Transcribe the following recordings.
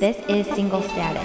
This is Single Status.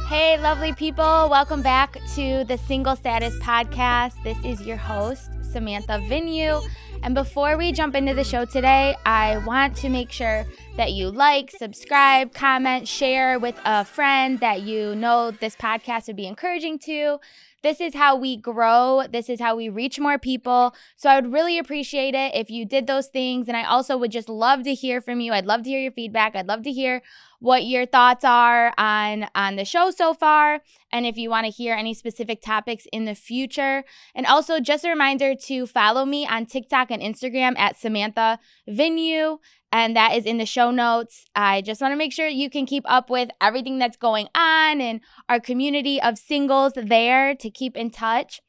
Hey, lovely people. Welcome back to the Single Status podcast. This is your host, Samantha Venue. And before we jump into the show today, I want to make sure that you like, subscribe, comment, share with a friend that you know this podcast would be encouraging to. This is how we grow. This is how we reach more people. So I would really appreciate it if you did those things. And I also would just love to hear from you. I'd love to hear your feedback. I'd love to hear what your thoughts are on the show so far, and if you want to hear any specific topics in the future. And also just a reminder to follow me on TikTok and Instagram at Samantha Venue, and that is in the show notes. I just want to make sure you can keep up with everything that's going on and our community of singles there to keep in touch.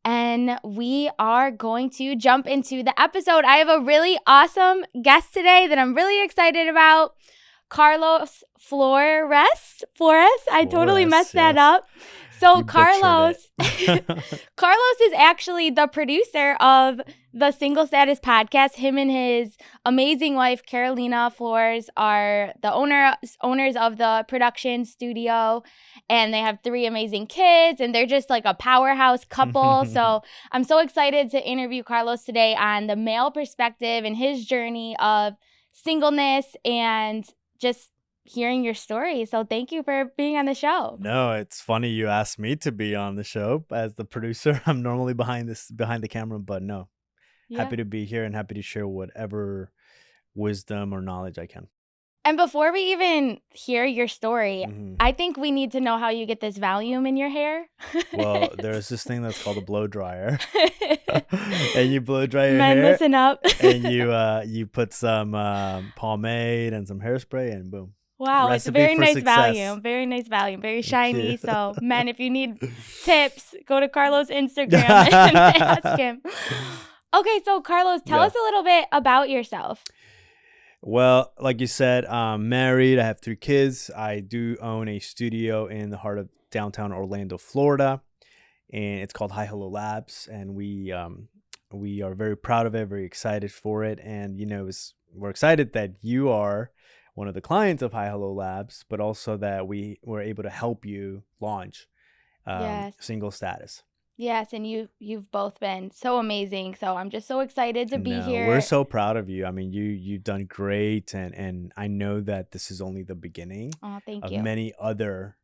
And we are going to jump into the episode. I have a really awesome guest today that I'm really excited about. Flores. I totally messed that up. So You Carlos is actually the producer of the Single Status podcast. Him and his amazing wife, Carolina Flores, are the owners of the production studio, and they have 3 amazing kids, and they're just like a powerhouse couple. So I'm so excited to interview Carlos today on the male perspective and his journey of singleness and just hearing your story. So thank you for being on the show. No, it's funny you asked me to be on the show as the producer. I'm normally behind the camera, but no. Yeah. Happy to be here and happy to share whatever wisdom or knowledge I can. And before we even hear your story, I think we need to know how you get this Valium in your hair. Well, there's this thing that's called a blow dryer. And you blow dry your Men, hair. listen up. And you put some pomade and some hairspray and boom. Wow, it's a Recipe very for nice success. Valium. Very nice Valium. Very shiny. So, men, if you need tips, go to Carlos' Instagram and ask him. Okay, so Carlos, tell us a little bit about yourself. Well, like you said, I'm married. I have 3 kids. I do own a studio in the heart of downtown Orlando, Florida, and it's called Hi Hello Labs. And we are very proud of it, very excited for it. And we're excited that you are one of the clients of Hi Hello Labs, but also that we were able to help you launch Single Status. Yes, and you've both been so amazing. So I'm just so excited to be here. We're so proud of you. I mean, you've done great, and I know that this is only the beginning of many other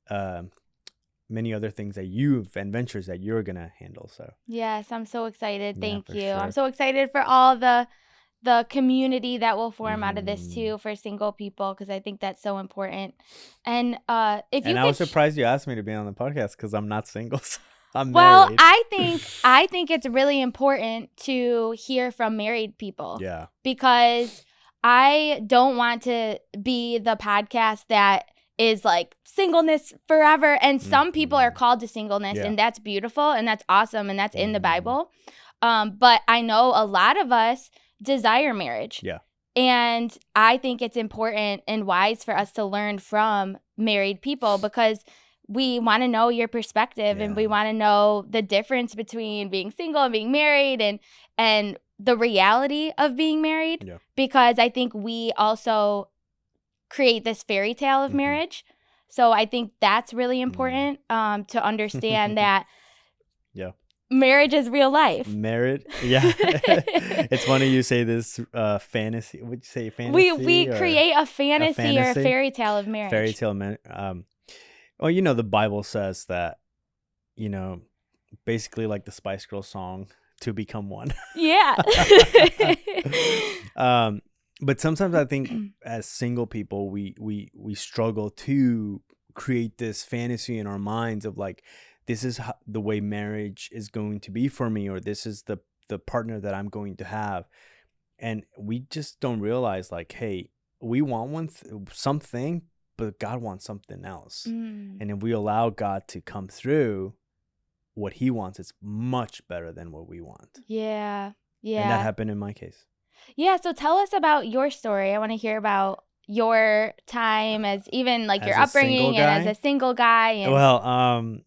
things that and ventures that you're gonna handle. So yes, I'm so excited. Thank you. Sure. I'm so excited for all the community that will form out of this too for single people, because I think that's so important. And I was surprised you asked me to be on the podcast because I'm not single. So I'm well, married. I think it's really important to hear from married people. Yeah. Because I don't want to be the podcast that is like singleness forever. And some people are called to singleness, and that's beautiful and that's awesome and that's in the Bible. But I know a lot of us desire marriage. Yeah. And I think it's important and wise for us to learn from married people, because we want to know your perspective and we want to know the difference between being single and being married and the reality of being married, because I think we also create this fairy tale of marriage. So I think that's really important to understand that marriage is real life. Married? Yeah. It's funny you say this fantasy. Would you say fantasy? We create a fantasy or a fairy tale of marriage. Fairy tale well, the Bible says that, basically like the Spice Girls song, to become one. Yeah. But sometimes I think as single people, we struggle to create this fantasy in our minds of like, this is the way marriage is going to be for me, or this is the partner that I'm going to have. And we just don't realize like, hey, we want something, but God wants something else. And if we allow God to come through, what he wants is much better than what we want. Yeah. And that Yeah. happened in my case. Yeah. So tell us about your story. I want to hear about your time as even like As your a single upbringing and as guy, a single guy. And well,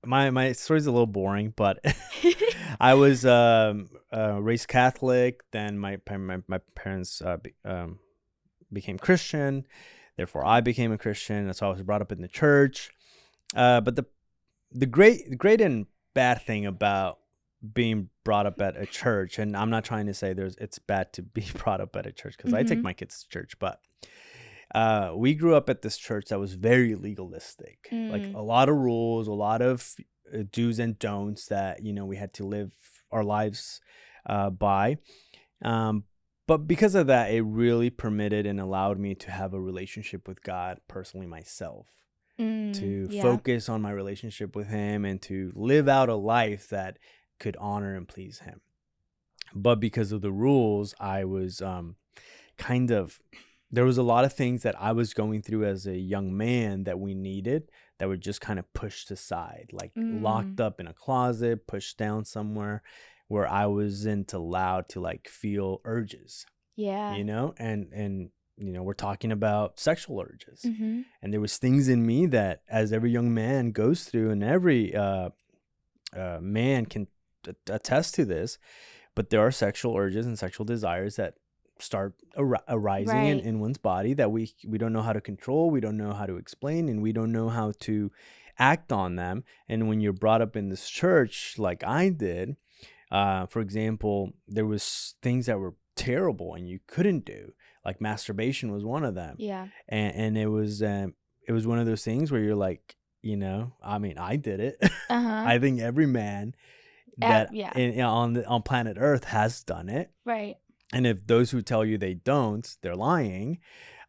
my story's a little boring, but I was raised Catholic. Then my parents became Christian. Therefore, I became a Christian. That's why I was brought up in the church. But the great and bad thing about being brought up at a church, and I'm not trying to say it's bad to be brought up at a church, because I take my kids to church, but we grew up at this church that was very legalistic, like a lot of rules, a lot of do's and don'ts that we had to live our lives by. But because of that, it really permitted and allowed me to have a relationship with God personally myself, to focus on my relationship with him and to live out a life that could honor and please him. But because of the rules, I was there was a lot of things that I was going through as a young man that we needed, that were just kind of pushed aside, like locked up in a closet, pushed down somewhere, where I wasn't allowed to like feel urges. Yeah. And we're talking about sexual urges. And there was things in me that, as every young man goes through, and every man can attest to this, but there are sexual urges and sexual desires that start arising in one's body that we don't know how to control, we don't know how to explain, and we don't know how to act on them. And when you're brought up in this church like I did, for example, there was things that were terrible and you couldn't do, like masturbation was one of them. Yeah. And it was one of those things where you're like, I mean, I did it. I think every man that on planet Earth has done it. Right. And if those who tell you they don't, they're lying.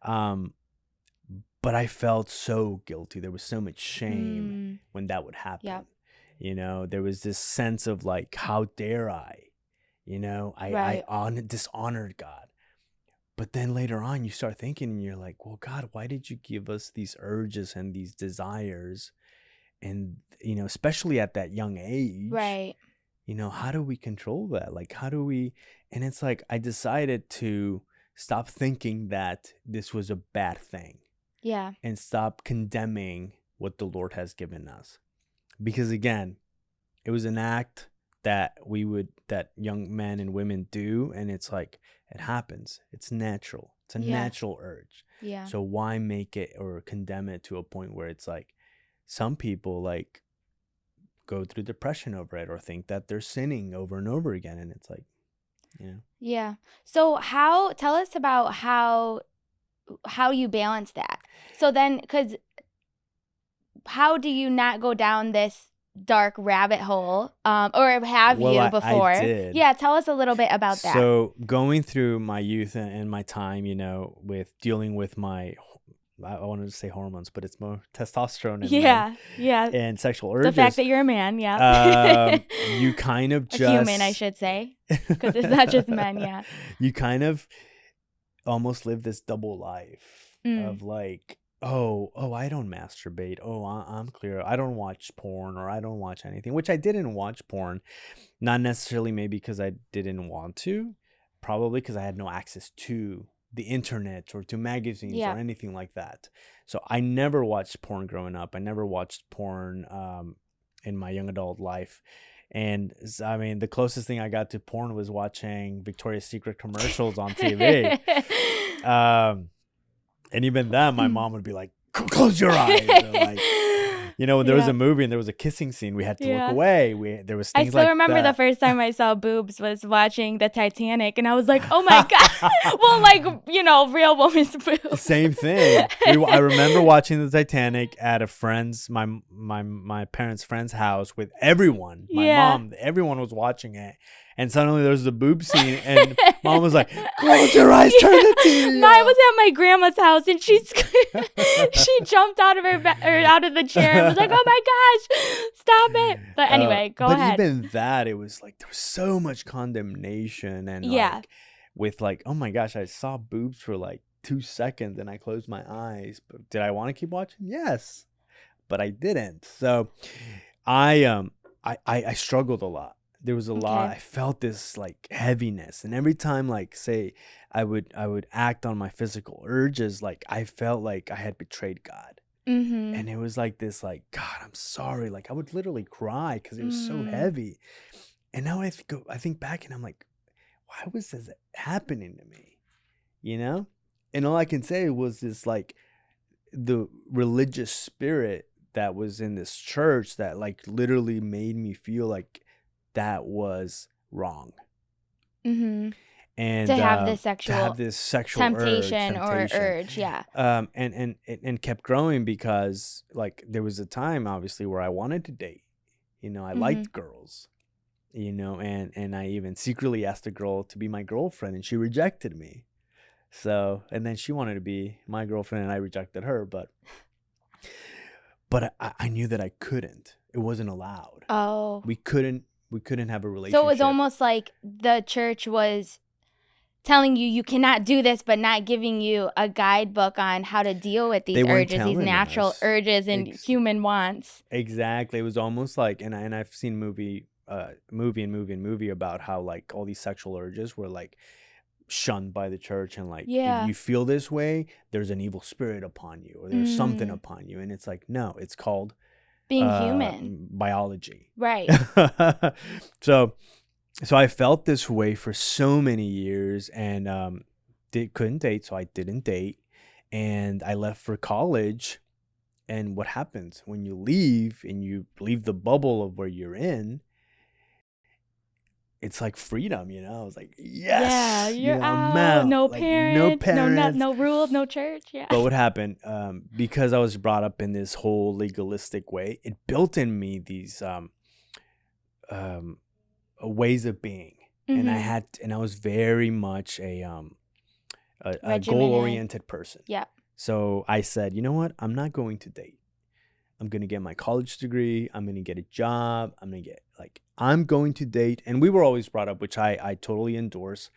But I felt so guilty. There was so much shame when that would happen. Yep. There was this sense of like, how dare I? I dishonored God. But then later on, you start thinking, and you're like, well, God, why did you give us these urges and these desires? And, especially at that young age. Right. How do we control that? Like, how do we? And it's like, I decided to stop thinking that this was a bad thing. Yeah. And stop condemning what the Lord has given us. Because again, it was an act that that young men and women do. And it's like, it happens. It's natural. It's a natural urge. Yeah. So why make it or condemn it to a point where it's like, some people like go through depression over it, or think that they're sinning over and over again. And it's like, Yeah. So tell us about how you balance that. So then, because how do you not go down this dark rabbit hole, or have you before? I did. Yeah, tell us a little bit about that. So going through my youth and my time, with dealing with I wanted to say hormones, but it's more testosterone and and sexual urges. The fact that you're a man, you kind of just a human, I should say, because it's not just men. Yeah, you kind of almost live this double life of like, oh, I don't masturbate. Oh, I'm clear. I don't watch porn, or I don't watch anything. Which I didn't watch porn, not necessarily maybe because I didn't want to, probably because I had no access to the internet or to magazines or anything like that. So I never watched porn growing up. I never watched porn in my young adult life. And I mean, the closest thing I got to porn was watching Victoria's Secret commercials on TV. And even then, my mom would be like, close your eyes. Like, there was a movie and there was a kissing scene. We had to look away. There was things like that. I still remember the first time I saw boobs was watching the Titanic, and I was like, oh my God. Well, like, real woman's boobs. Same thing. I remember watching the Titanic at a friend's, my parents' friend's house with everyone. My mom, everyone was watching it. And suddenly there was a boob scene, and mom was like, close your eyes, turn the TV off. I was at my grandma's house, and she jumped out of out of the chair and was like, oh my gosh, stop it. But anyway, go ahead. But even that, it was like, there was so much condemnation. And like, with like, oh my gosh, I saw boobs for like 2 seconds and I closed my eyes. But did I want to keep watching? Yes, but I didn't. So I struggled a lot. there was a lot. I felt this like heaviness, and every time, like, say I would act on my physical urges, like I felt like I had betrayed God. And it was like this, like, God, I'm sorry. Like I would literally cry because it was so heavy. And now I think back and I'm like, why was this happening to me? You know? And all I can say was this, like, the religious spirit that was in this church that like literally made me feel like that was wrong. And to have this sexual temptation or urge, and kept growing because like there was a time obviously where I wanted to date. You know, I liked girls. You know, and I even secretly asked a girl to be my girlfriend, and she rejected me. So, and then she wanted to be my girlfriend, and I rejected her. But I knew that I couldn't. It wasn't allowed. Oh, we couldn't have a relationship. So it was almost like the church was telling you cannot do this, but not giving you a guidebook on how to deal with these urges, these natural urges and human wants. Exactly. It was almost like, and I've seen movie about how like all these sexual urges were like shunned by the church, and like if you feel this way, there's an evil spirit upon you, or there's something upon you, and it's like, no, it's called being human, biology, right? So I felt this way for so many years, and couldn't date, so I didn't date, and I left for college. And what happens when you leave and you leave the bubble of where you're in? It's like freedom, you know. I was like, yes, yeah, you're out. No like, parents, no rules, no church. Yeah. But what happened? Because I was brought up in this whole legalistic way, it built in me these ways of being, and I was very much a goal-oriented person. Yeah. So I said, you know what? I'm not going to date. I'm going to get my college degree. I'm going to get a job. I'm going to date. And we were always brought up, which I totally endorse.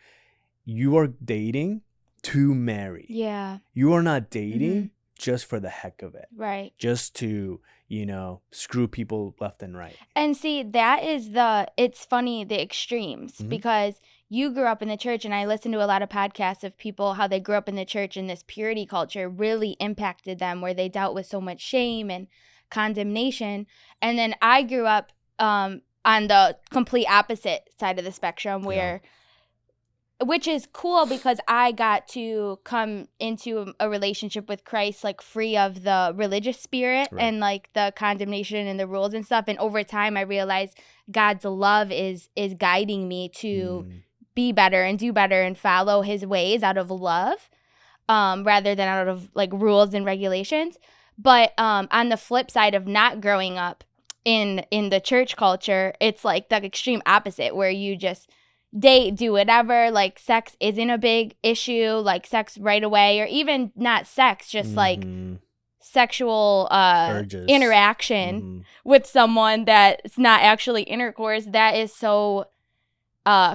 You are dating to marry. Yeah. You are not dating just for the heck of it. Right. Just to, you know, screw people left and right. And see, that is it's funny, the extremes, because you grew up in the church, and I listened to a lot of podcasts of people, how they grew up in the church, and this purity culture really impacted them, where they dealt with so much shame and condemnation. And then I grew up on the complete opposite side of the spectrum, where which is cool because I got to come into a relationship with Christ like free of the religious spirit and like the condemnation and the rules and stuff. And over time I realized God's love is guiding me to be better and do better and follow his ways out of love, rather than out of like rules and regulations. But on the flip side of not growing up in the church culture, it's like the extreme opposite, where you just date, do whatever, like sex isn't a big issue, like sex right away, or even not sex, just like sexual interaction with someone that's not actually intercourse, that is so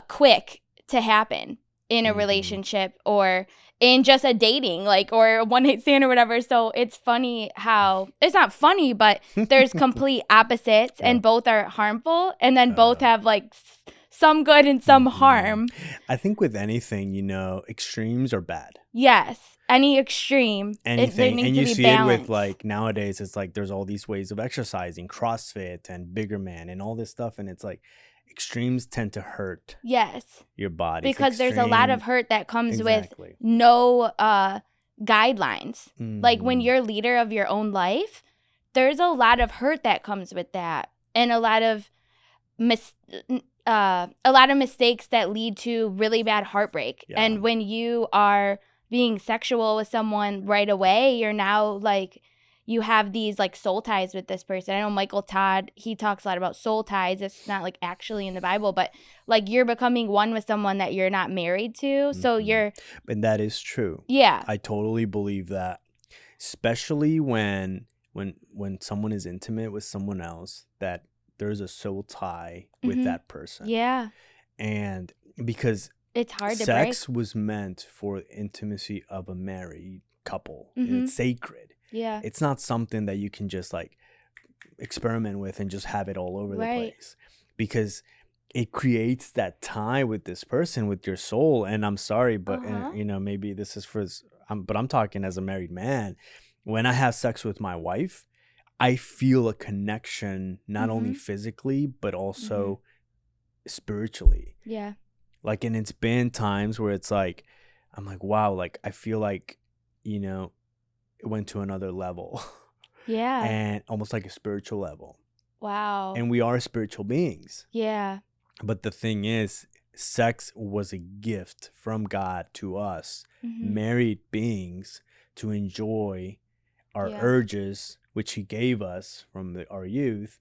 quick to happen in a relationship or in just a dating, like, or a one night stand or whatever. So it's funny how it's not funny, but there's complete opposites and both are harmful, and then both have like some good and some harm. I think with anything, you know, extremes are bad. Yes, any extreme. Anything, and you see it with like nowadays. It's like there's all these ways of exercising, CrossFit and Bigger Man and all this stuff, and it's like extremes tend to hurt. Yes, your body, because there's a lot of hurt that comes with no guidelines. Like when you're leader of your own life, there's a lot of hurt that comes with that, and a lot of mistakes that lead to really bad heartbreak. And when you are being sexual with someone right away, you're now like, you have these like soul ties with this person. I know Michael Todd, he talks a lot about soul ties. It's not like actually in the Bible, but like you're becoming one with someone that you're not married to. So you're... And that is true. Yeah. I totally believe that. Especially when someone is intimate with someone else, that there's a soul tie with that person. Yeah. And because it's hard to break. Sex was meant for the intimacy of a married couple. It's sacred. Yeah. It's not something that you can just like experiment with and just have it all over the place. Because it creates that tie with this person, with your soul. And I'm sorry, but Uh-huh. maybe this is but I'm talking as a married man. When I have sex with my wife, I feel a connection, not only Mm-hmm. physically, but Mm-hmm. also spiritually. Yeah. Like, and it's been times where it's like, I'm like, wow, like, I feel like, it went to another level Yeah. and almost like a spiritual level. Wow. And we are spiritual beings. Yeah. But the thing is, sex was a gift from God to us, Mm-hmm. married beings, to enjoy our Yeah. urges, which He gave us from our youth.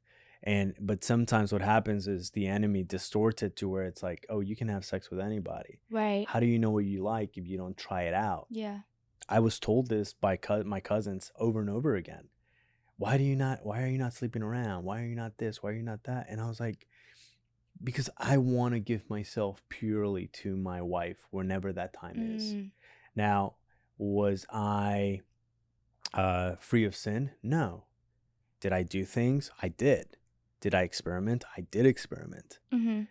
But sometimes what happens is the enemy distorts it to where it's like, oh, you can have sex with anybody. Right. How do you know what you like if you don't try it out? Yeah. I was told this by my cousins over and over again. Why are you not sleeping around? Why are you not this? Why are you not that? And I was like, because I want to give myself purely to my wife whenever that time is. Mm. Now, was I free of sin? No. Did I do things? I did. Did I experiment? I did experiment. Mm-hmm.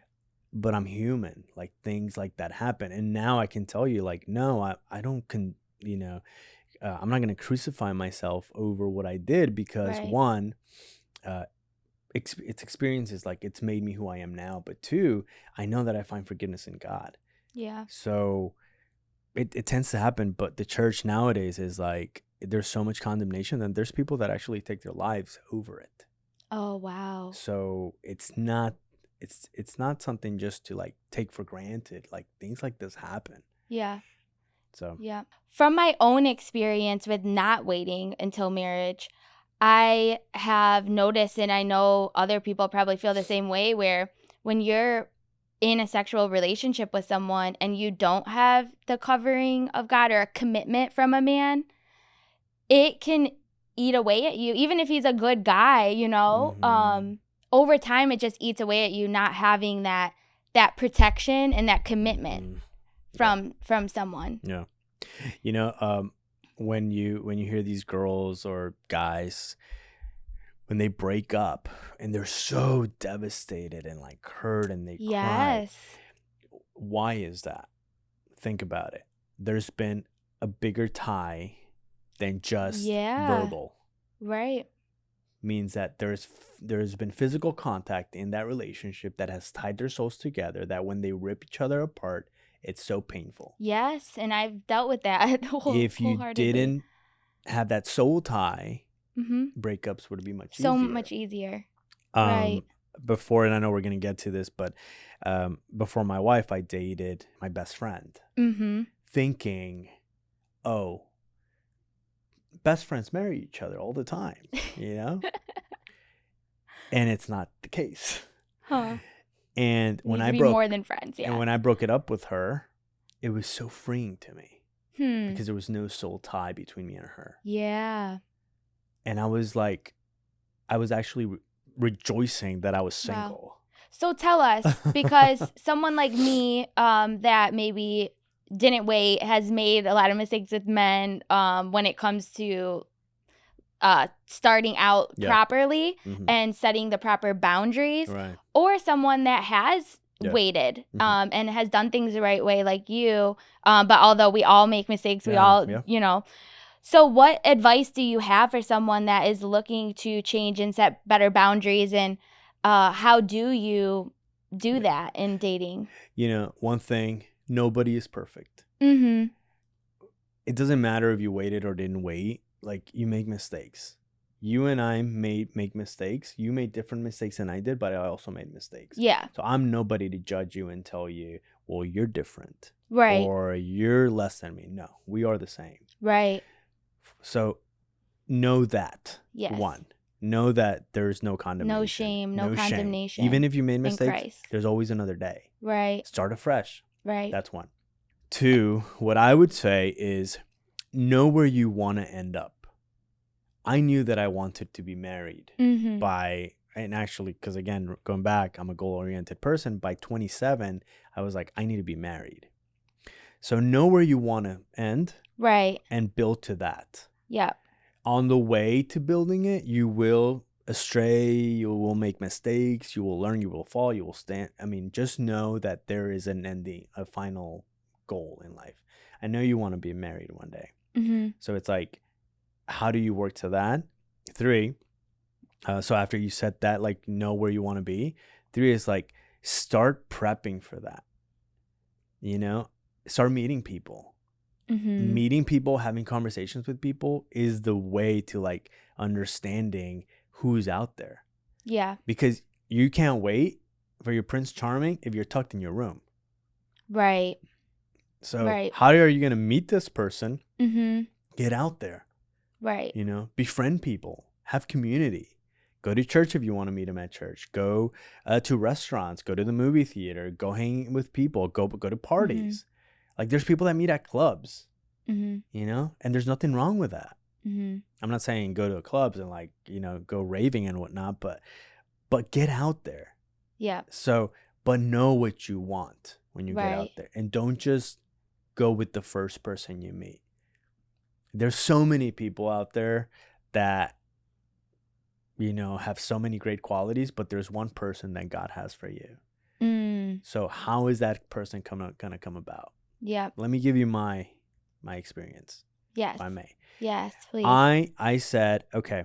But I'm human. Like, things like that happen. And now I can tell you, like, no, I don't I'm not going to crucify myself over what I did, because Right. one, it's experiences, like, it's made me who I am now. But two, I know that I find forgiveness in God. Yeah. So it tends to happen. But the church nowadays is like, there's so much condemnation, and there's people that actually take their lives over it. Oh, wow. So it's not something just to, like, take for granted. Like, things like this happen. Yeah. So Yeah. From my own experience with not waiting until marriage, I have noticed, and I know other people probably feel the same way, where when you're in a sexual relationship with someone and you don't have the covering of God or a commitment from a man, it can eat away at you. Even if he's a good guy, over time it just eats away at you not having that protection and that commitment from someone. Yeah. When you hear these girls or guys, when they break up and they're so devastated and, like, hurt, and they cry, Yes. why is that? Think about it. There's been a bigger tie than just Yeah. verbal. Right. Means that there's been physical contact in that relationship that has tied their souls together, that when they rip each other apart, it's so painful. Yes, and I've dealt with that If you wholeheartedly. didn't have that soul tie, Mm-hmm. breakups would be much So easier. much easier. Right. Before, and I know we're going to get to this, but before my wife, I dated my best friend, Mm-hmm. thinking, oh, best friends marry each other all the time, and it's not the case. Huh. And when Needs I to be broke more than friends. Yeah. and when I broke it up with her, it was so freeing to me, Hmm. because there was no soul tie between me and her. Yeah. And I was like, I was actually rejoicing that I was Wow. single. So tell us, because someone like me, that maybe didn't wait, has made a lot of mistakes with men, when it comes to starting out Yeah. properly Mhm. and setting the proper boundaries, Right. or someone that has Yeah. waited Mhm. and has done things the right way, like you, but although we all make mistakes, we Yeah, all, yeah. So what advice do you have for someone that is looking to change and set better boundaries, and how do you do that in dating? One thing, nobody is perfect. Mm-hmm. It doesn't matter if you waited or didn't wait. Like, you make mistakes. You and I make mistakes. You made different mistakes than I did, but I also made mistakes. Yeah. So I'm nobody to judge you and tell you, well, you're different. Right. Or you're less than me. No, we are the same. Right. So know that. Yes. One, know that there's no condemnation. No shame, no condemnation Even if you made in mistakes, Christ. there's always another day. Right. Start afresh. Right. That's one. Two, what I would say is, know where you want to end up. I knew that I wanted to be married Mm-hmm. and actually, because again, going back, I'm a goal-oriented person. By 27, I was like, I need to be married. So know where you want to end. Right. And build to that. Yeah. On the way to building it, you will astray, you will make mistakes, you will learn, you will fall, you will stand. I mean, just know that there is an ending, a final goal in life. I know you want to be married one day. Mm-hmm. So it's like, how do you work to that? 3, so after you set that, like, know where you want to be. 3 is like, start prepping for that. Start meeting people. Mm-hmm. Meeting people, having conversations with people is the way to like understanding who's out there. Yeah. Because you can't wait for your Prince Charming if you're tucked in your room. Right. So Right. how are you going to meet this person? Mm-hmm. Get out there. Right. Befriend people. Have community. Go to church if you want to meet them at church. Go to restaurants. Go to the movie theater. Go hang with people. Go to parties. Like, there's people that meet at clubs, and there's nothing wrong with that. Mm-hmm. I'm not saying go to clubs and like, go raving and whatnot, but get out there. Yeah. So, but know what you want when you get out there, and don't just go with the first person you meet. There's so many people out there that, have so many great qualities, but there's one person that God has for you. So how is that person gonna come about? Yeah. Let me give you my experience. Yes. If I may. Yes, please. I said, okay,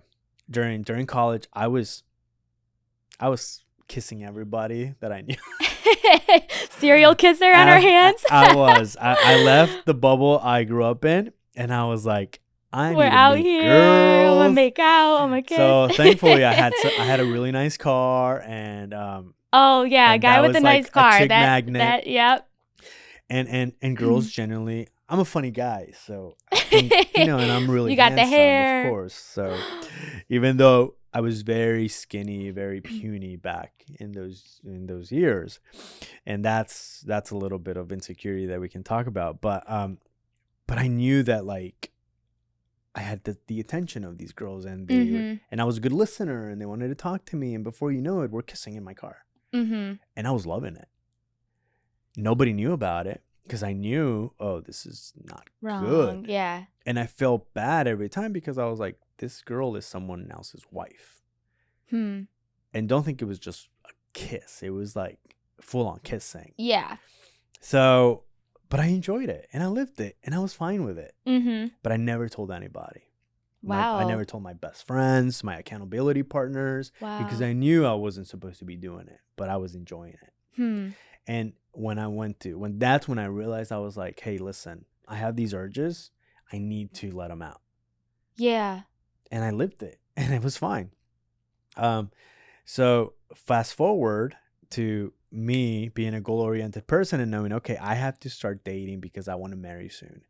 during college, I was kissing everybody that I knew. Serial kisser on our hands. I was. I left the bubble I grew up in, and I was like, We're need to out meet here. girls. I'm gonna make out. I'm gonna kiss. So thankfully, I had a really nice car, and oh yeah, a guy with a nice car. A chick magnet. Yep. And girls generally, I'm a funny guy, so I think, and I'm really you got handsome, the hair, of course. So even though I was very skinny, very puny back in those years, and that's a little bit of insecurity that we can talk about. But I knew that like I had the attention of these girls, and they and I was a good listener, and they wanted to talk to me, and before you know it, we're kissing in my car, and I was loving it. Nobody knew about it because I knew, oh, this is not good. Yeah. And I felt bad every time because I was like, this girl is someone else's wife. And don't think it was just a kiss. It was like full on kissing. Yeah. So, but I enjoyed it and I lived it and I was fine with it. But I never told anybody. Wow. I never told my best friends, my accountability partners, because I knew I wasn't supposed to be doing it, but I was enjoying it. And that's when I realized, I was like, hey, listen, I have these urges. I need to let them out. Yeah. And I lived it and it was fine. So fast forward to me being a goal-oriented person and knowing, okay, I have to start dating because I want to marry soon.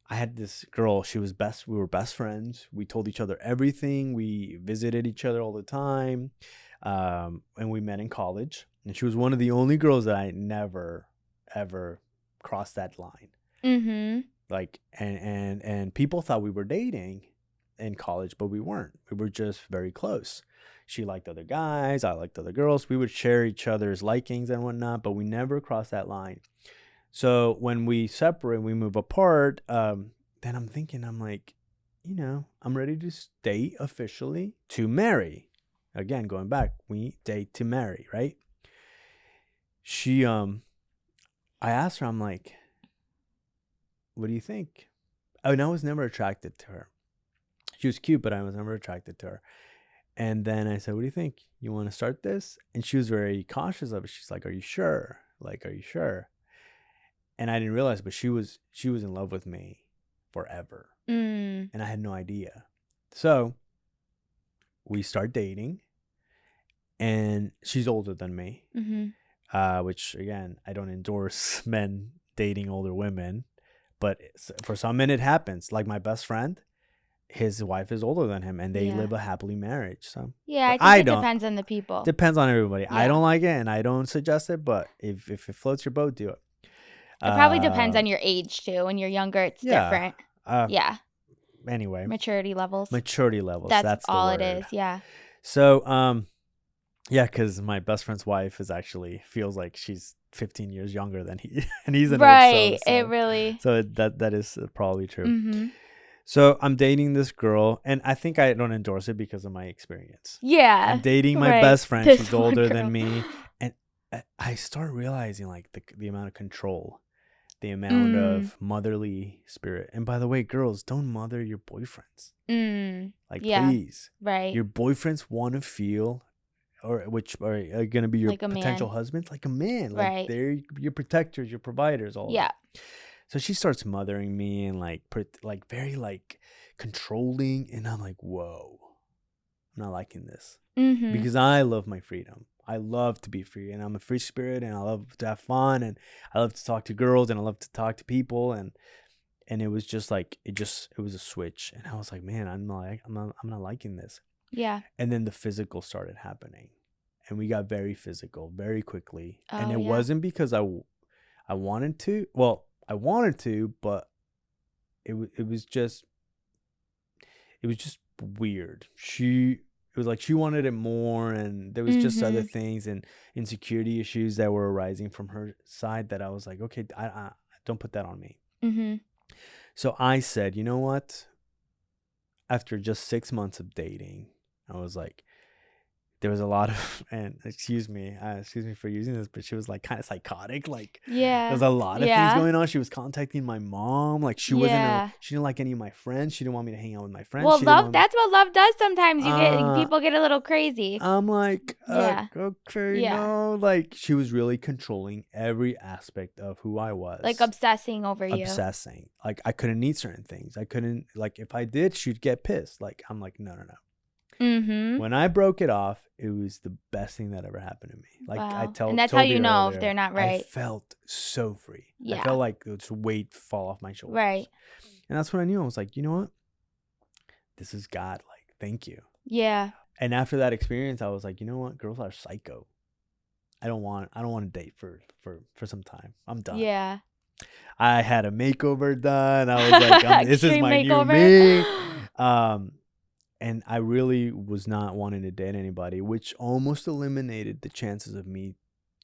I had this girl, we were best friends. We told each other everything. We visited each other all the time. And we met in college. And she was one of the only girls that I never, ever crossed that line. Like, and people thought we were dating in college, but we weren't. We were just very close. She liked other guys. I liked other girls. We would share each other's likings and whatnot, but we never crossed that line. So when we separate, we move apart, then I'm like, I'm ready to date officially to marry. Again, going back, we date to marry, right? She, I asked her, I'm like, what do you think? And I was never attracted to her. She was cute, but I was never attracted to her. And then I said, what do you think? You want to start this? And she was very cautious of it. She's like, are you sure? Like, are you sure? And I didn't realize, but she was in love with me forever. And I had no idea. So we start dating, and she's older than me, which, again, I don't endorse men dating older women, but for some men it happens. Like my best friend, his wife is older than him, and they live a happily marriage. So yeah, I think it depends on the people. Depends on everybody. Yeah. I don't like it, and I don't suggest it, but if it floats your boat, do it. It probably depends on your age too. When you're younger, it's different. Anyway, maturity levels. That's all the word. It is. Yeah. So because my best friend's wife feels like she's 15 years younger than he, and he's an right. So it really. So that is probably true. So I'm dating this girl, and I think I don't endorse it because of my experience. Yeah. I'm dating my right. best friend. This She's one older girl. than me, and I start realizing like the amount of control, the amount of motherly spirit. And by the way, girls, don't mother your boyfriends. Like, Yeah. please, Right. your boyfriends want to feel, or which are gonna be your Like a potential man. husbands, like a man. Right. Like they're your protectors, your providers, all Yeah. that. So she starts mothering me and like very like controlling, and I'm like, whoa, I'm not liking this because I love my freedom. I love to be free, and I'm a free spirit, and I love to have fun, and I love to talk to girls, and I love to talk to people, and it was just like it was a switch, and I was like, man, I'm not liking this. Yeah. And then the physical started happening, and we got very physical very quickly, and it yeah. wasn't because I wanted to. Well, I wanted to, but it was just weird. It was like she wanted it more, and there was just other things and insecurity issues that were arising from her side that I was like, okay, I don't put that on me. So I said, you know what? After just 6 months of dating, I was like, there was a lot of, and excuse me for using this, but she was like kind of psychotic. Like, Yeah. there's a lot of things going on. She was contacting my mom. Like, she didn't like any of my friends. She didn't want me to hang out with my friends. Well, that's what love does sometimes. People get a little crazy. I'm like, Yeah. okay, Yeah. no. Like, she was really controlling every aspect of who I was. Like obsessing over you. Obsessing. Like, I couldn't eat certain things. I couldn't, like, if I did, she'd get pissed. Like, I'm like, no. When I broke it off, it was the best thing that ever happened to me. Like, wow. And that's how you know if they're not right. I felt so free. Yeah. I felt like this weight fall off my shoulders. Right. And that's when I knew. I was like, you know what? This is God. Like, thank you. Yeah. And after that experience, I was like, you know what? Girls are psycho. I don't want to date for some time. I'm done. Yeah. I had a makeover done. I was like, this is my makeover. new me. And I really was not wanting to date anybody, which almost eliminated the chances of me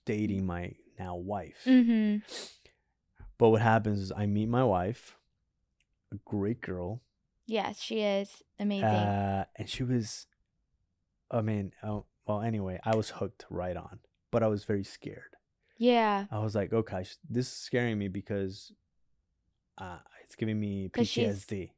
dating my now wife. But what happens is I meet my wife, a great girl. Yes, she is amazing. And she was, anyway, I was hooked right on, but I was very scared. Yeah. I was like, okay, this is scaring me because it's giving me PTSD.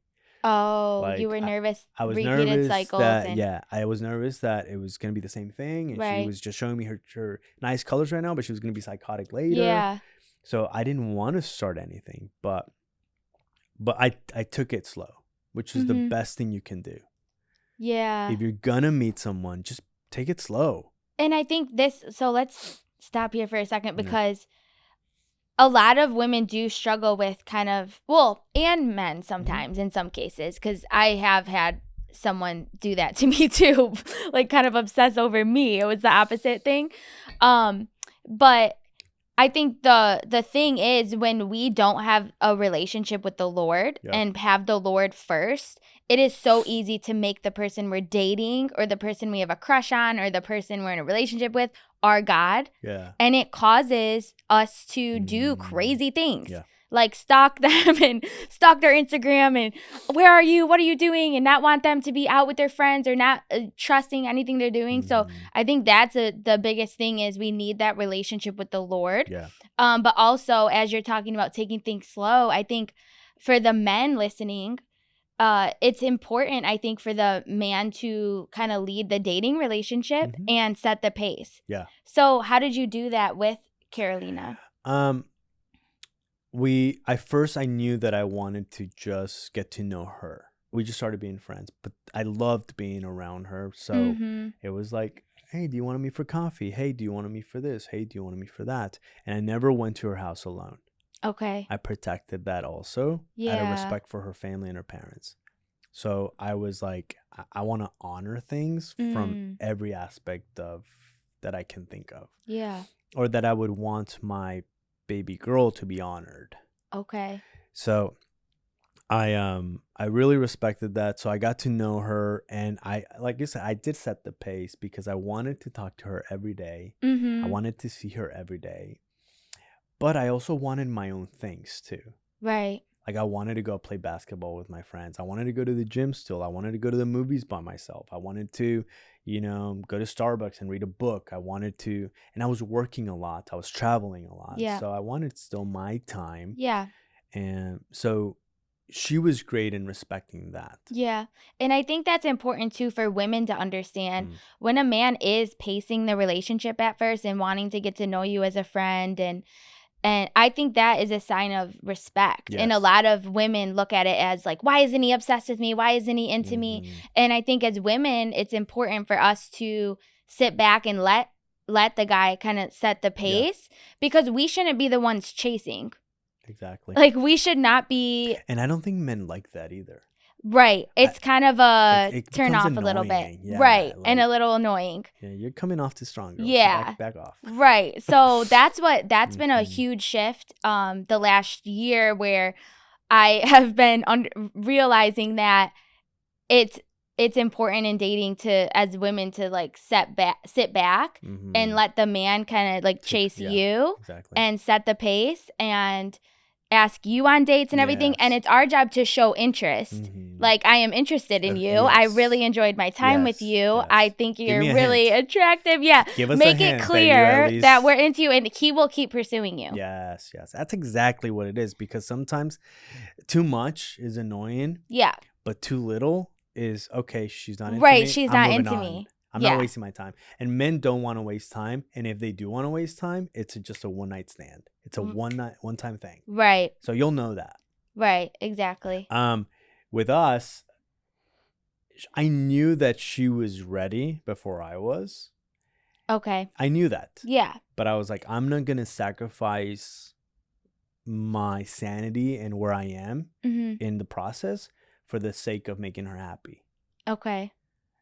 Oh, like, you were nervous. I was repeated nervous cycles that I was nervous that it was gonna be the same thing, and she was just showing me her nice colors right now, but she was gonna be psychotic later. Yeah. So I didn't want to start anything, but I took it slow, which is the best thing you can do. Yeah. If you're gonna meet someone, just take it slow. And I think so let's stop here for a second because a lot of women do struggle with kind of, and men sometimes in some cases, because I have had someone do that to me too, like kind of obsess over me. It was the opposite thing. But I think the thing is when we don't have a relationship with the Lord and have the Lord first, it is so easy to make the person we're dating or the person we have a crush on or the person we're in a relationship with our God. Yeah. And it causes us to do crazy things. Yeah. Like stalk them and stalk their Instagram and where are you? What are you doing? And not want them to be out with their friends or not trusting anything they're doing. So I think that's the biggest thing is we need that relationship with the Lord. Yeah. But also, as you're talking about taking things slow, I think for the men listening, it's important, I think, for the man to kind of lead the dating relationship and set the pace. Yeah. So how did you do that with Carolina? I knew that I wanted to just get to know her. We just started being friends, but I loved being around her. So it was like, hey, do you want to meet for coffee? Hey, do you want to meet for this? Hey, do you want to meet for that? And I never went to her house alone. Okay. I protected that also out of respect for her family and her parents. So I was like, I want to honor things from every aspect of that I can think of. Yeah. Or that I would want my baby girl to be honored. Okay. So I really respected that. So I got to know her, and like you said, I did set the pace because I wanted to talk to her every day. I wanted to see her every day. But I also wanted my own things too. Right. Like, I wanted to go play basketball with my friends. I wanted to go to the gym still. I wanted to go to the movies by myself. I wanted to, go to Starbucks and read a book. I wanted to, and I was working a lot. I was traveling a lot. Yeah. So I wanted still my time. Yeah. And so she was great in respecting that. Yeah. And I think that's important too for women to understand. Mm. When a man is pacing the relationship at first and wanting to get to know you as a friend, and I think that is a sign of respect. And a Yes. lot of women look at it as like, why isn't he obsessed with me? Why isn't he into me? Mhm. And I think as women, it's important for us to sit back and let the guy kind of set the pace, because we shouldn't be the ones chasing. Exactly. Like, we should not be. And I don't think men like that either. Right. It's kind of a it turn becomes off a little bit. annoying. Yeah, Right. And a like, little annoying. yeah, you're coming off too strong, girl. Yeah. Back off. Right. So that's been a Mhm. huge shift the last year, where I have been realizing that it's important in dating as women to like sit back Mhm. and let the man kind of like chase you Exactly. and set the pace and ask you on dates and everything. And Yes. it's our job to show interest. Mhm. Like, I am interested in you. I Yes. really enjoyed my time with Yes, you. yes. I think Give you're me a really hint. attractive. Yeah. Give us a Make hint it that clear you're at that least- we're into you, and he will keep pursuing you. Yes. That's exactly what it is, because sometimes too much is annoying, Yeah. but too little is okay. She's not into Right. me. She's I'm not moving into on. me. I'm Yeah. not wasting my time. And men don't want to waste time. And if they do want to waste time, it's just a one night stand. It's a one time thing. Right. So you'll know that. Right. Exactly. With us, I knew that she was ready before I was. Okay. I knew that. Yeah. But I was like, I'm not going to sacrifice my sanity and where I am in the process for the sake of making her happy. Okay.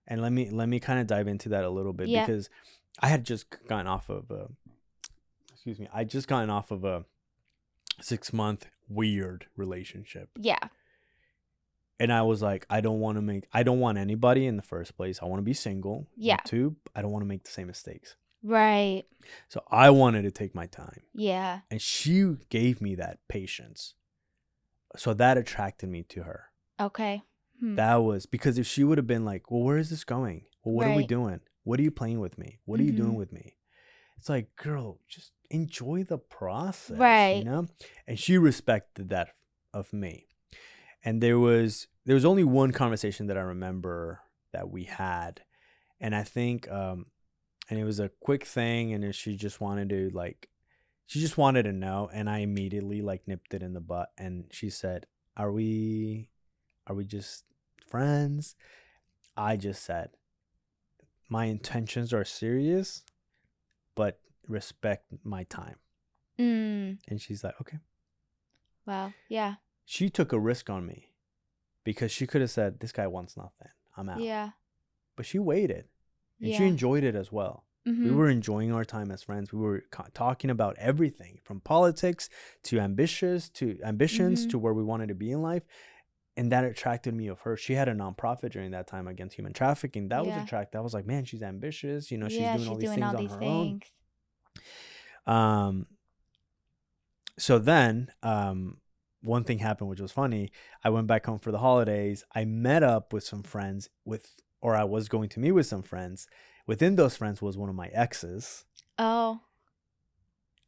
And let me kind of dive into that a little bit, because I had just gotten off of a 6-month weird relationship. Yeah. And I was like, I don't want anybody in the first place. I want to be single. Yeah. And 2, I don't want to make the same mistakes. Right. So I wanted to take my time. Yeah. And she gave me that patience. So that attracted me to her. Okay. That was because if she would have been like, well, where is this going? Well, what are we doing? What are you playing with me? What are you doing with me? It's like, girl, just enjoy the process. Right. And she respected that of me. And there was only one conversation that I remember that we had. And I think, and it was a quick thing. And she just wanted to know. And I immediately like nipped it in the butt. And she said, are we just friends? I just said, my intentions are serious, but respect my time. And she's like, okay. Wow. Yeah. She took a risk on me, because she could have said, this guy wants nothing, I'm out. Yeah. But she waited, and she Yeah. enjoyed it as well. We were enjoying our time as friends. We were talking about everything from politics to ambitions to where we wanted to be in life. And that attracted me of her. She had a nonprofit during that time against human trafficking. That was attractive. I was like, man, she's ambitious. She's doing all these things on her own. So then, one thing happened, which was funny. I went back home for the holidays. I met up with some friends or I was going to meet with some friends. Within those friends was one of my exes. Oh.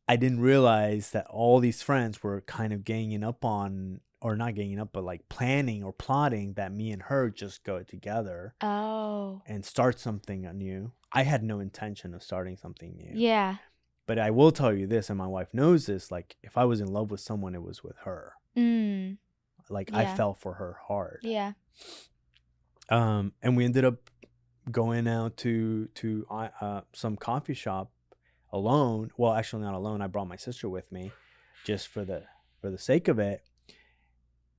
I didn't realize that all these friends were kind of ganging up on, or not ganging up, but like planning or plotting that me and her just go together. Oh. And start something new. I had no intention of starting something new. Yeah. But I will tell you this, and my wife knows this, like, if I was in love with someone, it was with her. Like, I fell for her hard. Yeah. And we ended up going out to some coffee shop alone. Well, actually not alone. I brought my sister with me just for the sake of it.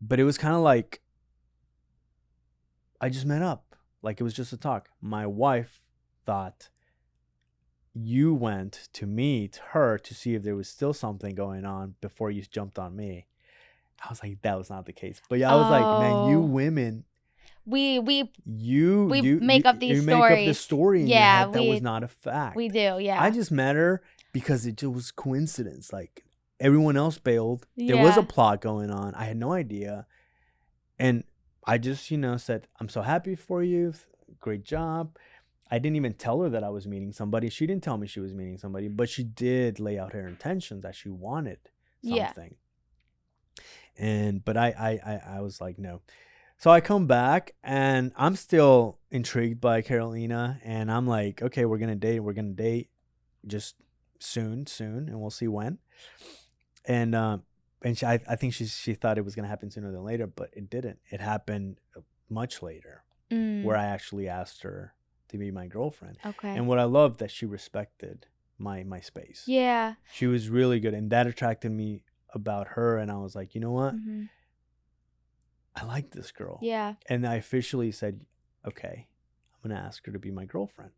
But it was kind of like, I just met up. Like, it was just a talk. My wife thought you went to meet her to see if there was still something going on before you jumped on me. I was like, that was not the case. But yeah, I was like, man, you women, we you make up these you stories. make up this story in your head that was not a fact. We do, yeah. I just met her because it just was coincidence. Like, Everyone else bailed. There was a Yeah. plot going on. I had no idea. And I just, said, I'm so happy for you. Great job. I didn't even tell her that I was meeting somebody. She didn't tell me she was meeting somebody, but she did lay out her intentions that she wanted Yeah. something. But I was like, no. So I come back and I'm still intrigued by Carolina, and I'm like, okay, we're gonna date just soon, and we'll see when. And I think she thought it was gonna happen sooner than later, but it didn't. It happened much later, where I actually asked her to be my girlfriend. Okay. And what I loved that she respected my space. Yeah. She was really good, and that attracted me about her. And I was like, you know what? Mm-hmm. I like this girl. Yeah. And I officially said, okay, I'm gonna ask her to be my girlfriend.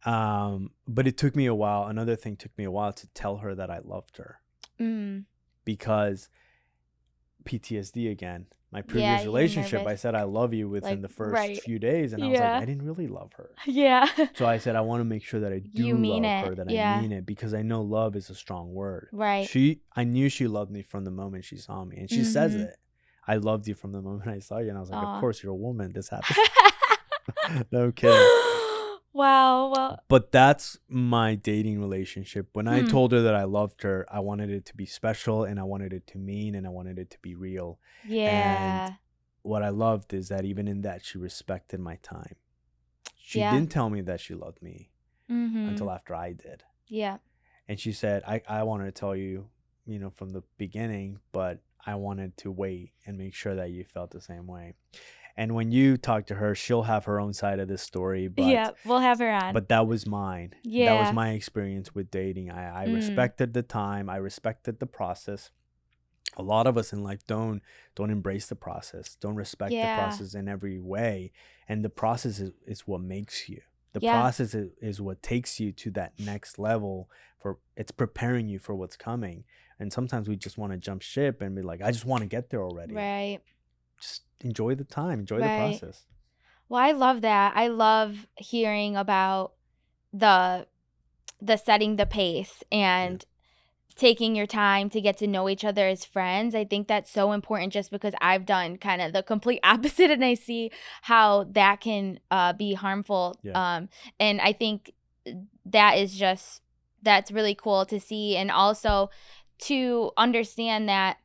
But it took me a while. Another thing took me a while to tell her that I loved her. Because PTSD again. My previous relationship, I said I love you within the first few days, and I was like, I didn't really love her. Yeah. So I said I want to make sure that I do love her, that I mean it, because I know love is a strong word. Right. I knew she loved me from the moment she saw me, and she says it. I loved you from the moment I saw you, and I was like, of course, you're a woman. This happens. No kidding. Wow. Well, but that's my dating relationship. When I told her that I loved her, I wanted it to be special, and I wanted it to mean, and I wanted it to be real. Yeah. And what I loved is that even in that, she respected my time. She didn't tell me that she loved me until after I did. Yeah. And she said, I wanted to tell you, from the beginning, but I wanted to wait and make sure that you felt the same way. And when you talk to her, she'll have her own side of this story. But, yeah, we'll have her on. But that was mine. Yeah. That was my experience with dating. I respected the time. I respected the process. A lot of us in life don't embrace the process, don't respect the process in every way. And the process is what makes you. The process is what takes you to that next level. It's preparing you for what's coming. And sometimes we just want to jump ship and be like, I just want to get there already. Right. Just enjoy the time, enjoy the process. Well, I love that. I love hearing about the setting the pace and taking your time to get to know each other as friends. I think that's so important, just because I've done kind of the complete opposite, and I see how that can be harmful. And I think that's really cool to see, and also to understand that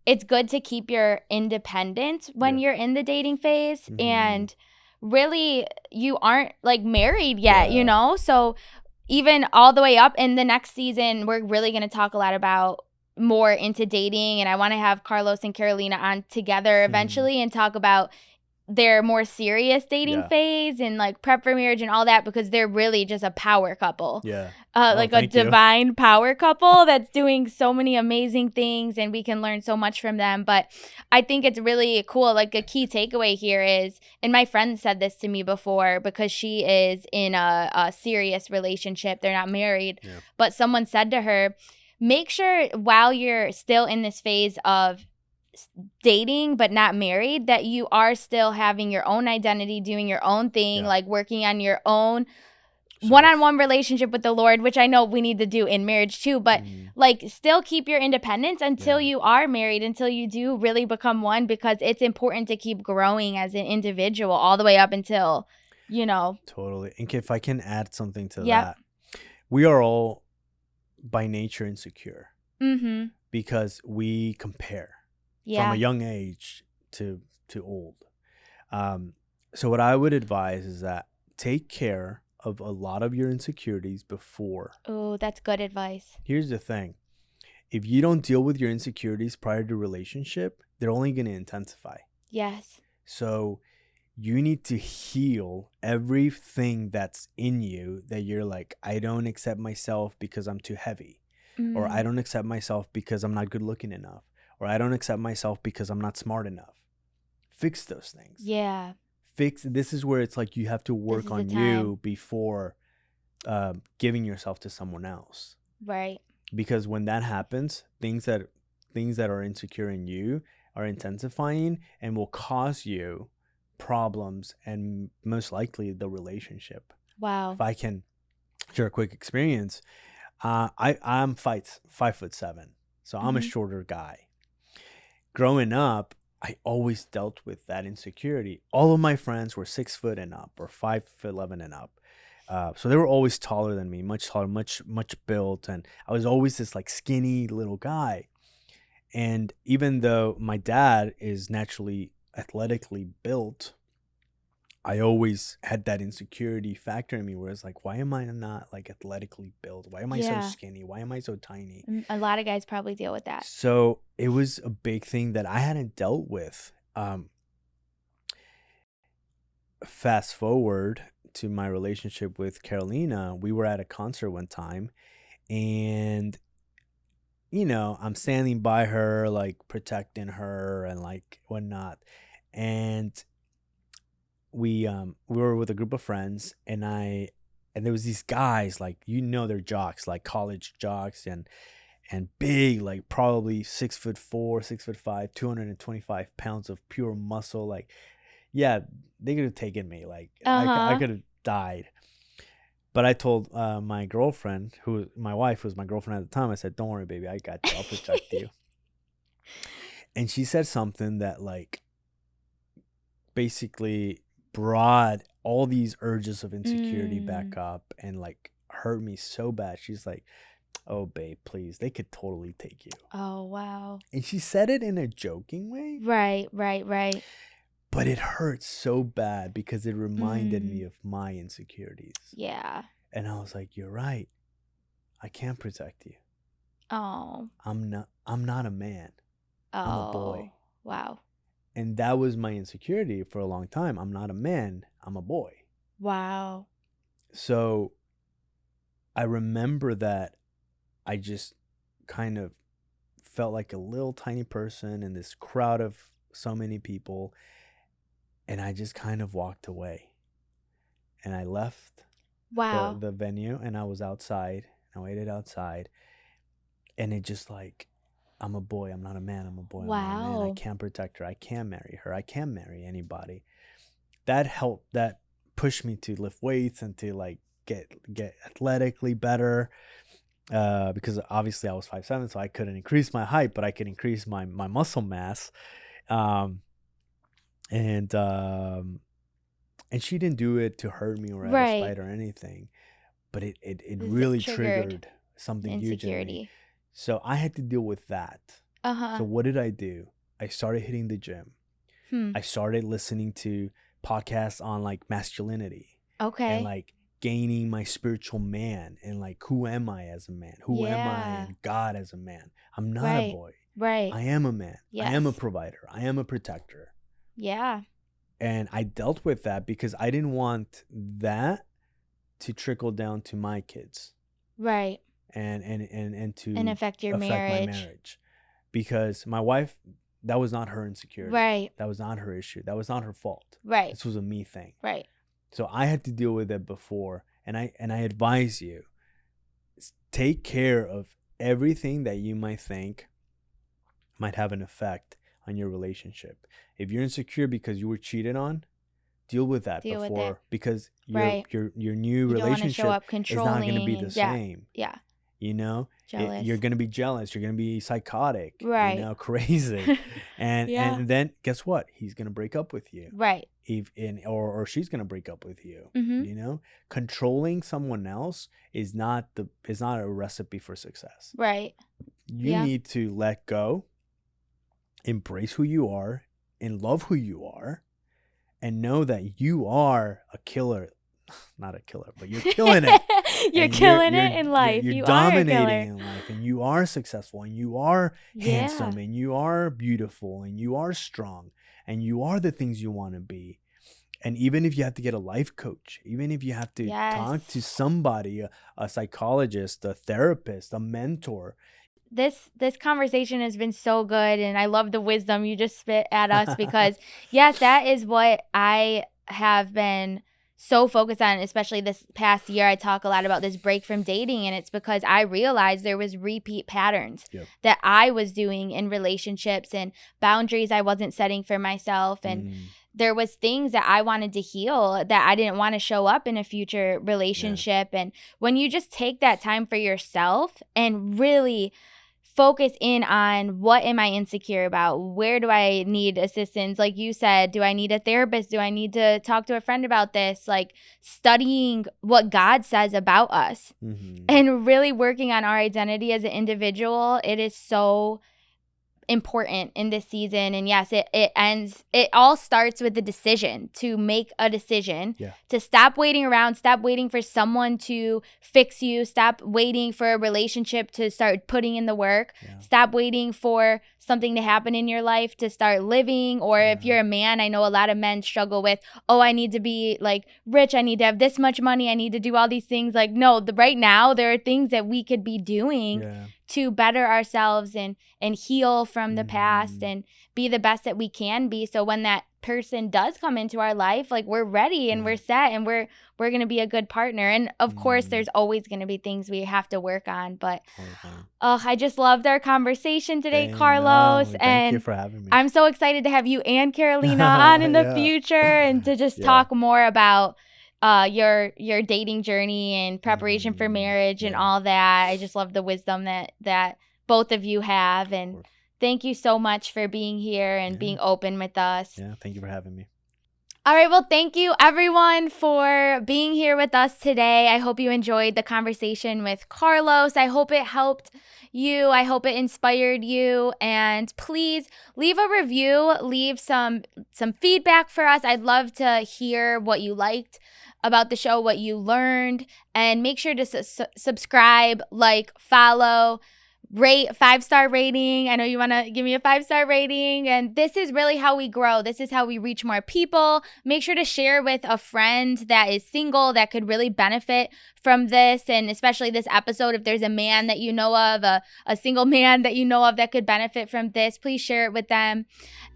it's good to keep your independence when you're in the dating phase. And really, you aren't like married yet, so even all the way up in the next season, we're really going to talk a lot about more into dating, and I want to have Carlos and Carolina on together eventually and talk about their more serious dating phase and like prep for marriage and all that, because they're really just a power couple. Like a divine power couple that's doing so many amazing things, and we can learn so much from them. But I think it's really cool. Like a key takeaway here is, and my friend said this to me before, because she is in a serious relationship. They're not married, but someone said to her, make sure while you're still in this phase of dating but not married, that you are still having your own identity, doing your own thing, like working on your own one-on-one relationship with the Lord, which I know we need to do in marriage too, but like still keep your independence until you are married, until you do really become one, because it's important to keep growing as an individual all the way up until, Totally. And if I can add something to that, we are all by nature insecure because we compare. From a young age to old. So what I would advise is that take care of a lot of your insecurities before. Oh, that's good advice. Here's the thing. If you don't deal with your insecurities prior to relationship, they're only going to intensify. Yes. So you need to heal everything that's in you that you're like, I don't accept myself because I'm too heavy. Or I don't accept myself because I'm not good looking enough. Or I don't accept myself because I'm not smart enough. Fix those things. Yeah. This is where it's like you have to work on you before giving yourself to someone else. Right. Because when that happens, things that are insecure in you are intensifying and will cause you problems, and most likely the relationship. Wow. If I can share a quick experience, I'm 5'7", so I'm a Mm-hmm. shorter guy. Growing up, I always dealt with that insecurity. All of my friends were 6 foot and up, or 5'11" and up. So they were always taller than me, much taller, much built, and I was always this like skinny little guy. And even though my dad is naturally athletically built, I always had that insecurity factor in me where it's like, why am I not like athletically built? Why am I so Yeah. skinny? Why am I so tiny? A lot of guys probably deal with that. So it was a big thing that I hadn't dealt with. Fast forward to my relationship with Carolina, we were at a concert one time, and I'm standing by her, like protecting her and like whatnot. And we were with a group of friends, and there was these guys, like, they're jocks, like college jocks, and big, like probably 6'4", 6'5", 225 pounds of pure muscle. Like, yeah, they could have taken me. Like, I could have died. But I told my girlfriend, my wife, who was my girlfriend at the time, I said, "Don't worry, baby, I got you. I'll protect you." And she said something that like basically brought all these urges of insecurity back up and like hurt me so bad. She's like, "Oh, babe, please, they could totally take you." Oh, wow. And she said it in a joking way. Right. But it hurt so bad because it reminded me of my insecurities. Yeah. And I was like, "You're right. I can't protect you. Oh. I'm not a man. I'm a boy." Wow. And that was my insecurity for a long time. I'm not a man. I'm a boy. Wow. So I remember that I just kind of felt like a little tiny person in this crowd of so many people. And I just kind of walked away. And I left the venue, and I was outside. I waited outside. And it just like, I'm a boy. I'm not a man. I'm a boy. I'm not a man. I can't protect her. I can't marry her. I can't marry anybody. That helped. That pushed me to lift weights and to like get athletically better. Because obviously I was 5'7", so I couldn't increase my height, but I could increase my muscle mass. And she didn't do it to hurt me or out of spite or anything, but it really triggered something huge in me. So I had to deal with that. So what did I do? I started hitting the gym. I started listening to podcasts on like masculinity. Okay. And like gaining my spiritual man, and like, who am I as a man? Who am I in God as a man? I'm not a boy. Right. I am a man. Yes. I am a provider. I am a protector. Yeah. And I dealt with that because I didn't want that to trickle down to my kids. Right. And to affect my marriage. Because my wife, that was not her insecurity. Right. That was not her issue. That was not her fault. Right. This was a me thing. Right. So I had to deal with it before. And I advise you, take care of everything that you might think might have an effect on your relationship. If you're insecure because you were cheated on, deal with that because your new relationship is not going to be the same. Yeah. Jealous. You're going to be jealous. You're going to be psychotic. Right. Crazy. And then guess what? He's going to break up with you. Right. Or she's going to break up with you. Mm-hmm. Controlling someone else is not a recipe for success. Right. You need to let go, embrace who you are, and love who you are, and know that you are a killer. Not a killer, but you're killing it. You're killing it in life. You're dominating in life, and you are successful, and you are handsome, and you are beautiful, and you are strong, and you are the things you want to be. And even if you have to get a life coach, even if you have to talk to somebody, a psychologist, a therapist, a mentor. This conversation has been so good, and I love the wisdom you just spit at us because, yes, that is what I have been so focused on, especially this past year. I talk a lot about this break from dating, and it's because I realized there was repeat patterns that I was doing in relationships and boundaries I wasn't setting for myself, and there was things that I wanted to heal that I didn't want to show up in a future relationship. And when you just take that time for yourself and really focus in on what am I insecure about? Where do I need assistance? Like you said, do I need a therapist? Do I need to talk to a friend about this? Like studying what God says about us and really working on our identity as an individual. It is so important in this season. And yes, it all starts with the decision to make a decision to stop waiting around, stop waiting for someone to fix you, stop waiting for a relationship to start putting in the work, stop waiting for something to happen in your life to start living. Or if you're a man, I know a lot of men struggle with, oh, I need to be like rich, I need to have this much money, I need to do all these things. Like, no, right now there are things that we could be doing to better ourselves and heal from the past and be the best that we can be. So when that person does come into our life, like we're ready and we're set and we're going to be a good partner. And of course, there's always going to be things we have to work on. But I just loved our conversation today, Carlos. Thank you for having me. I'm so excited to have you and Carolina on in the future and to just talk more about your dating journey and preparation for marriage and all that. I just love the wisdom that both of you have. And thank you so much for being here and being open with us. Yeah, thank you for having me. All right, well, thank you everyone for being here with us today. I hope you enjoyed the conversation with Carlos. I hope it helped you. I hope it inspired you. And please leave a review, leave some feedback for us. I'd love to hear what you liked about the show, what you learned, and make sure to subscribe, like, follow, rate, 5-star rating. I know you want to give me a 5-star rating. And this is really how we grow. This is how we reach more people. Make sure to share with a friend that is single that could really benefit from this. And especially this episode, if there's a man that you know of, a single man that you know of that could benefit from this, please share it with them.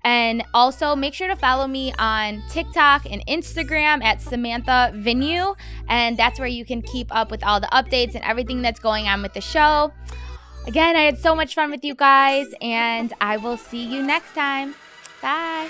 And also make sure to follow me on TikTok and Instagram at Samantha Venue. And that's where you can keep up with all the updates and everything that's going on with the show. Again, I had so much fun with you guys, and I will see you next time. Bye.